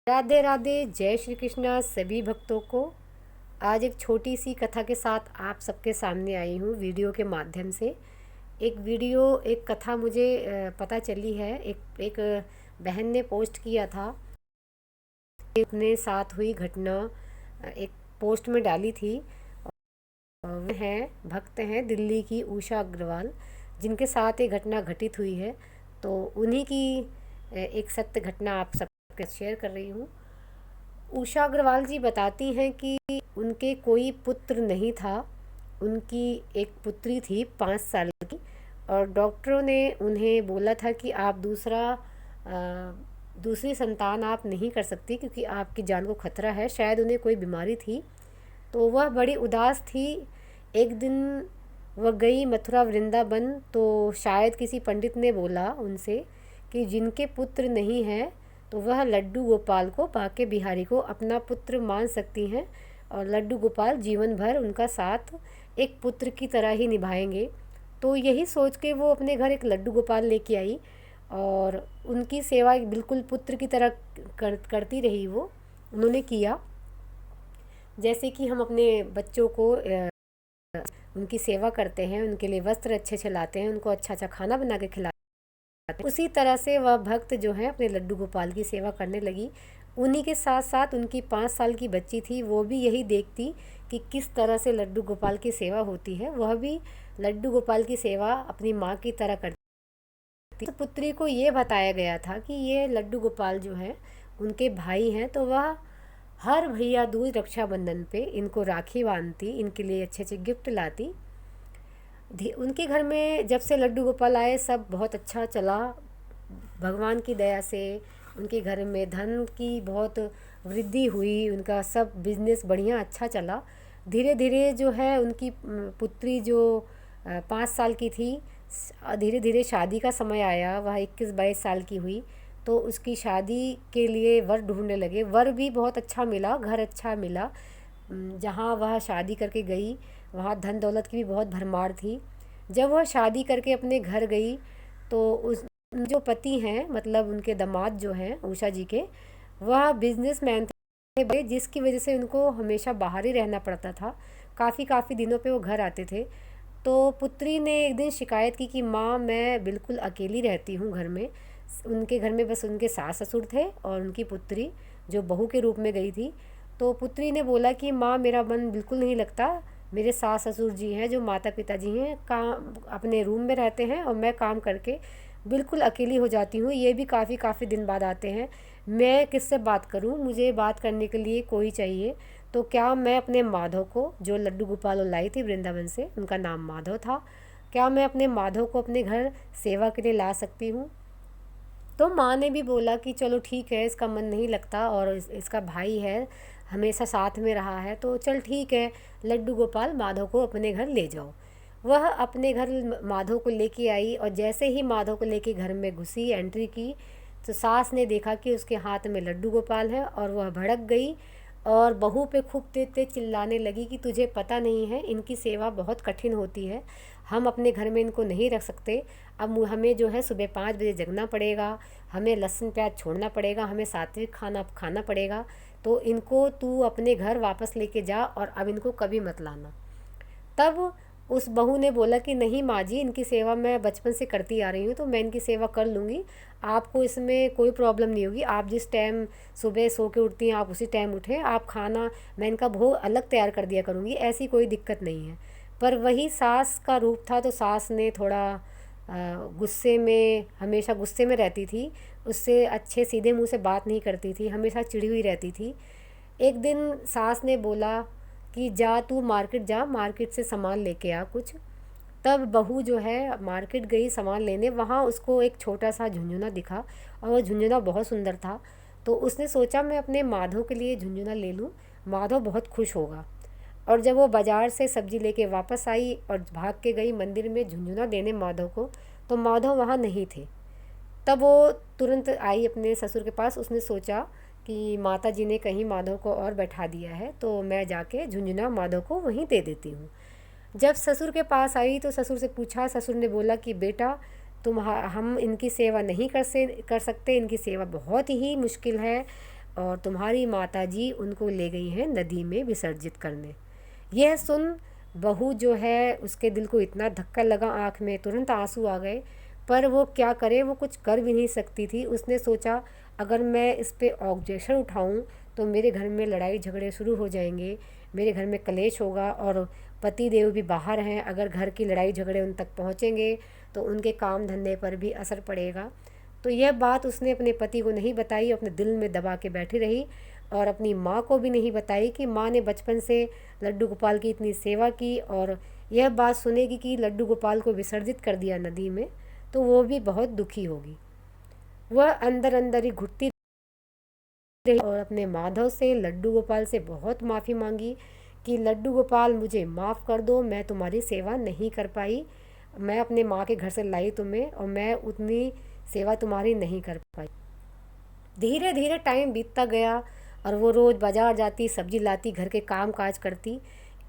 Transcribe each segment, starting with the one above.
राधे राधे, जय श्री कृष्णा सभी भक्तों को। आज एक छोटी सी कथा के साथ आप सबके सामने आई हूँ वीडियो के माध्यम से। एक कथा मुझे पता चली है। एक बहन ने पोस्ट किया था, अपने साथ हुई घटना एक पोस्ट में डाली थी। वो भक्त हैं दिल्ली की उषा अग्रवाल, जिनके साथ ये घटना घटित हुई है। तो उन्हीं की एक सत्य घटना आप सबके शेयर कर रही हूँ। उषा अग्रवाल जी बताती हैं कि उनके कोई पुत्र नहीं था। उनकी एक पुत्री थी 5 साल की, और डॉक्टरों ने उन्हें बोला था कि आप दूसरी संतान आप नहीं कर सकती, क्योंकि आपकी जान को खतरा है। शायद उन्हें कोई बीमारी थी। तो वह बड़ी उदास थी। एक दिन वह गई मथुरा वृंदावन, तो शायद किसी पंडित ने बोला उनसे कि जिनके पुत्र नहीं हैं तो वह लड्डू गोपाल को, बाके बिहारी को अपना पुत्र मान सकती हैं, और लड्डू गोपाल जीवन भर उनका साथ एक पुत्र की तरह ही निभाएंगे। तो यही सोच के वो अपने घर एक लड्डू गोपाल लेके आई, और उनकी सेवा एक बिल्कुल पुत्र की तरह करती रही। वो उन्होंने किया जैसे कि हम अपने बच्चों को उनकी सेवा करते हैं, उनके लिए वस्त्र अच्छे अच्छे लाते हैं, उनको अच्छा अच्छा खाना बना के खिलाते हैं। उसी तरह से वह भक्त जो है अपने लड्डू गोपाल की सेवा करने लगी। उन्हीं के साथ साथ उनकी 5 साल की बच्ची थी, वो भी यही देखती कि किस तरह से लड्डू गोपाल की सेवा होती है। वह भी लड्डू गोपाल की सेवा अपनी माँ की तरह करती। तो पुत्री को ये बताया गया था कि ये लड्डू गोपाल जो है उनके भाई हैं, तो वह हर भैया दूज रक्षाबंधन पे इनको राखी बांधती, इनके लिए अच्छे अच्छे गिफ्ट लाती। उनके घर में जब से लड्डू गोपाल आए सब बहुत अच्छा चला। भगवान की दया से उनके घर में धन की बहुत वृद्धि हुई, उनका सब बिजनेस बढ़िया अच्छा चला। धीरे धीरे जो है उनकी पुत्री जो 5 साल की थी, धीरे धीरे शादी का समय आया। वह 21-22 साल की हुई, तो उसकी शादी के लिए वर ढूंढने लगे। वर भी बहुत अच्छा मिला, घर अच्छा मिला। जहाँ वह शादी करके गई वहाँ धन दौलत की भी बहुत भरमार थी। जब वह शादी करके अपने घर गई, तो उस जो पति हैं, मतलब उनके दामाद जो हैं उषा जी के, वह बिजनेसमैन थे, जिसकी वजह से उनको हमेशा बाहर ही रहना पड़ता था। काफ़ी काफ़ी दिनों पे वो घर आते थे। तो पुत्री ने एक दिन शिकायत की कि माँ, मैं बिल्कुल अकेली रहती हूँ घर में। उनके घर में बस उनके सास ससुर थे और उनकी पुत्री जो बहू के रूप में गई थी। तो पुत्री ने बोला कि माँ, मेरा मन बिल्कुल नहीं लगता। मेरे सास ससुर जी हैं जो माता पिता जी हैं, काम अपने रूम में रहते हैं, और मैं काम करके बिल्कुल अकेली हो जाती हूँ। ये भी काफ़ी दिन बाद आते हैं। मैं किससे बात करूँ? मुझे बात करने के लिए कोई चाहिए। तो क्या मैं अपने माधव को, जो लड्डू गोपाल लाई थी वृंदावन से, उनका नाम माधव था, क्या मैं अपने माधव को अपने घर सेवा के लिए ला सकती हूँ? तो माँ ने भी बोला कि चलो ठीक है, इसका मन नहीं लगता और इसका भाई है, हमेशा साथ में रहा है, तो चल ठीक है, लड्डू गोपाल माधव को अपने घर ले जाओ। वह अपने घर माधव को लेके आई, और जैसे ही माधव को लेके घर में घुसी, एंट्री की, तो सास ने देखा कि उसके हाथ में लड्डू गोपाल है, और वह भड़क गई और बहू पे खूब तेज तेज चिल्लाने लगी कि तुझे पता नहीं है, इनकी सेवा बहुत कठिन होती है, हम अपने घर में इनको नहीं रख सकते। अब हमें जो है सुबह 5 बजे जगना पड़ेगा, हमें लहसुन प्याज छोड़ना पड़ेगा, हमें सात्विक खाना खाना पड़ेगा। तो इनको तू अपने घर वापस लेके जा, और अब इनको कभी मत लाना। तब उस बहू ने बोला कि नहीं माँ जी, इनकी सेवा मैं बचपन से करती आ रही हूँ, तो मैं इनकी सेवा कर लूँगी, आपको इसमें कोई प्रॉब्लम नहीं होगी। आप जिस टाइम सुबह सो के उठती हैं आप उसी टाइम उठें, आप खाना मैं इनका भोग अलग तैयार कर दिया करूँगी, ऐसी कोई दिक्कत नहीं है। पर वही सास का रूप था, तो सास ने थोड़ा गुस्से में, हमेशा गुस्से में रहती थी, उससे अच्छे सीधे मुंह से बात नहीं करती थी, हमेशा चिड़ी हुई रहती थी। एक दिन सास ने बोला कि जा तू मार्केट जा, मार्केट से सामान लेके आ कुछ। तब बहू जो है मार्केट गई सामान लेने, वहाँ उसको एक छोटा सा झुंझुना दिखा, और वो झुंझुना बहुत सुंदर था। तो उसने सोचा मैं अपने माधव के लिए झुंझुना ले लूँ, माधव बहुत खुश होगा। और जब वो बाज़ार से सब्ज़ी लेके वापस आई और भाग के गई मंदिर में झुंझुना देने माधव को, तो माधव वहाँ नहीं थे। तब वो तुरंत आई अपने ससुर के पास। उसने सोचा कि माता जी ने कहीं माधव को और बैठा दिया है, तो मैं जाके झुंझुना माधव को वहीं दे देती हूँ। जब ससुर के पास आई तो ससुर से पूछा, ससुर ने बोला कि बेटा, हम इनकी सेवा नहीं कर सकते, इनकी सेवा बहुत ही मुश्किल है, और तुम्हारी माताजी उनको ले गई हैं नदी में विसर्जित करने। यह सुन बहू जो है उसके दिल को इतना धक्का लगा, आँख में तुरंत आंसू आ गए, पर वो क्या करे, वो कुछ कर भी नहीं सकती थी। उसने सोचा अगर मैं इस पे ऑब्जेक्शन उठाऊं तो मेरे घर में लड़ाई झगड़े शुरू हो जाएंगे, मेरे घर में कलेश होगा और पति देव भी बाहर हैं, अगर घर की लड़ाई झगड़े उन तक पहुंचेंगे तो उनके काम धंधे पर भी असर पड़ेगा। तो यह बात उसने अपने पति को नहीं बताई, अपने दिल में दबा के बैठी रही और अपनी माँ को भी नहीं बताई कि माँ ने बचपन से लड्डू गोपाल की इतनी सेवा की और यह बात सुनेगी कि लड्डू गोपाल को विसर्जित कर दिया नदी में, तो वो भी बहुत दुखी होगी। वह अंदर अंदर ही घुटती रही और अपने माधव से, लड्डू गोपाल से बहुत माफ़ी मांगी कि लड्डू गोपाल मुझे माफ़ कर दो, मैं तुम्हारी सेवा नहीं कर पाई, मैं अपने माँ के घर से लाई तुम्हें और मैं उतनी सेवा तुम्हारी नहीं कर पाई। धीरे धीरे टाइम बीतता गया और वो रोज़ बाज़ार जाती, सब्जी लाती, घर के काम काज करती।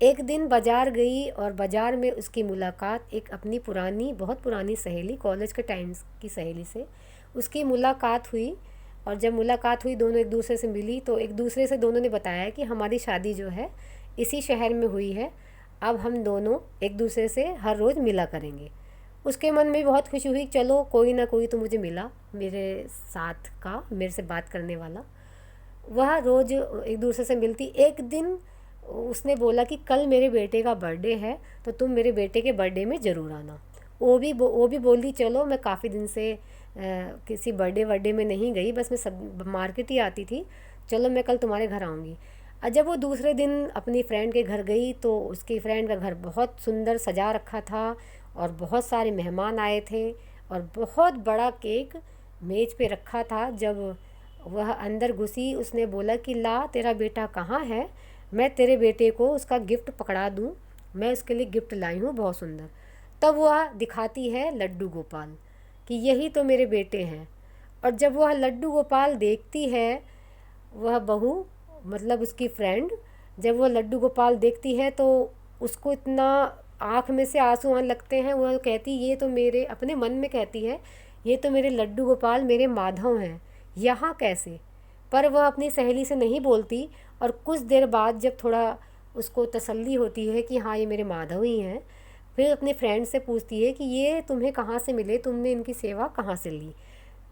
एक दिन बाज़ार गई और बाज़ार में उसकी मुलाकात एक अपनी पुरानी, बहुत पुरानी सहेली, कॉलेज के टाइम्स की सहेली से उसकी मुलाकात हुई। और जब मुलाकात हुई, दोनों एक दूसरे से मिली, तो एक दूसरे से दोनों ने बताया कि हमारी शादी जो है इसी शहर में हुई है, अब हम दोनों एक दूसरे से हर रोज़ मिला करेंगे। उसके मन में बहुत खुशी हुई, चलो कोई ना कोई तो मुझे मिला मेरे साथ का, मेरे से बात करने वाला। वह रोज़ एक दूसरे से मिलती। एक दिन उसने बोला कि कल मेरे बेटे का बर्थडे है तो तुम मेरे बेटे के बर्थडे में ज़रूर आना। वो भी बोली चलो, मैं काफ़ी दिन से किसी बर्थडे में नहीं गई, बस मैं सब मार्केट ही आती थी, चलो मैं कल तुम्हारे घर आऊँगी। और जब वो दूसरे दिन अपनी फ्रेंड के घर गई तो उसकी फ्रेंड का घर बहुत सुंदर सजा रखा था और बहुत सारे मेहमान आए थे और बहुत बड़ा केक मेज़ पे रखा था। जब वह अंदर घुसी, उसने बोला कि ला तेरा बेटा कहाँ है, मैं तेरे बेटे को उसका गिफ्ट पकड़ा दूँ, मैं उसके लिए गिफ्ट लाई हूँ बहुत सुंदर। तब वह दिखाती है लड्डू गोपाल कि यही तो मेरे बेटे हैं। और जब वह लड्डू गोपाल देखती है, वह बहू मतलब उसकी फ्रेंड, जब वह लड्डू गोपाल देखती है तो उसको इतना आँख में से आंसू आने लगते हैं। वह कहती, ये तो मेरे, अपने मन में कहती है, ये तो मेरे लड्डू गोपाल, मेरे माधव हैं, यहाँ कैसे। पर वह अपनी सहेली से नहीं बोलती और कुछ देर बाद जब थोड़ा उसको तसल्ली होती है कि हाँ ये मेरे माधव ही हैं, फिर अपने फ्रेंड से पूछती है कि ये तुम्हें कहाँ से मिले, तुमने इनकी सेवा कहाँ से ली।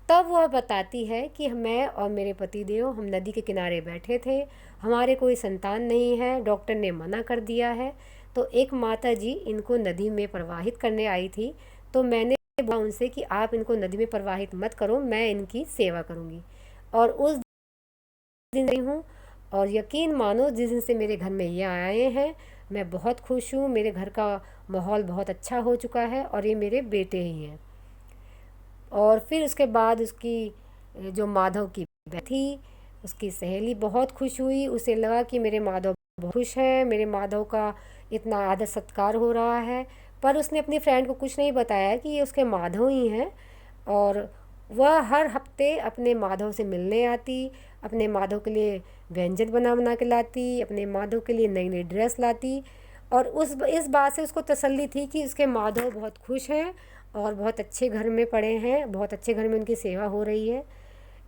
तब वह बताती है कि मैं और मेरे पति देव हम नदी के किनारे बैठे थे, हमारे कोई संतान नहीं है, डॉक्टर ने मना कर दिया है, तो एक माता जी इनको नदी में प्रवाहित करने आई थी, तो मैंने बोला उनसे कि आप इनको नदी में प्रवाहित मत करो, मैं इनकी सेवा करूँगी। और उस दिन रही हूँ और यकीन मानो जिस दिन से मेरे घर में ये आए हैं मैं बहुत खुश हूँ, मेरे घर का माहौल बहुत अच्छा हो चुका है और ये मेरे बेटे ही हैं। और फिर उसके बाद उसकी जो माधव की बहन थी, उसकी सहेली बहुत खुश हुई, उसे लगा कि मेरे माधव बहुत खुश हैं, मेरे माधव का इतना आदर सत्कार हो रहा है। पर उसने अपनी फ्रेंड को कुछ नहीं बताया कि ये उसके माधव ही हैं। और वह हर हफ्ते अपने माधव से मिलने आती, अपने माधव के लिए व्यंजन बना बना के लाती, अपने माधव के लिए नई नई ड्रेस लाती और इस बात से उसको तसल्ली थी कि उसके माधव बहुत खुश हैं और बहुत अच्छे घर में पड़े हैं, बहुत अच्छे घर में उनकी सेवा हो रही है।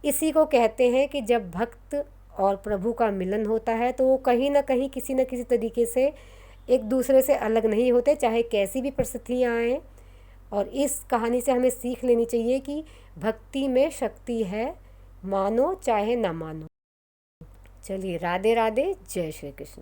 इसी को कहते हैं कि जब भक्त और प्रभु का मिलन होता है तो वो कहीं ना कहीं किसी न किसी तरीके से एक दूसरे से अलग नहीं होते, चाहे कैसी भी परिस्थितियाँ आएँ। और इस कहानी से हमें सीख लेनी चाहिए कि भक्ति में शक्ति है, मानो चाहे ना मानो। चलिए, राधे राधे, जय श्री कृष्ण।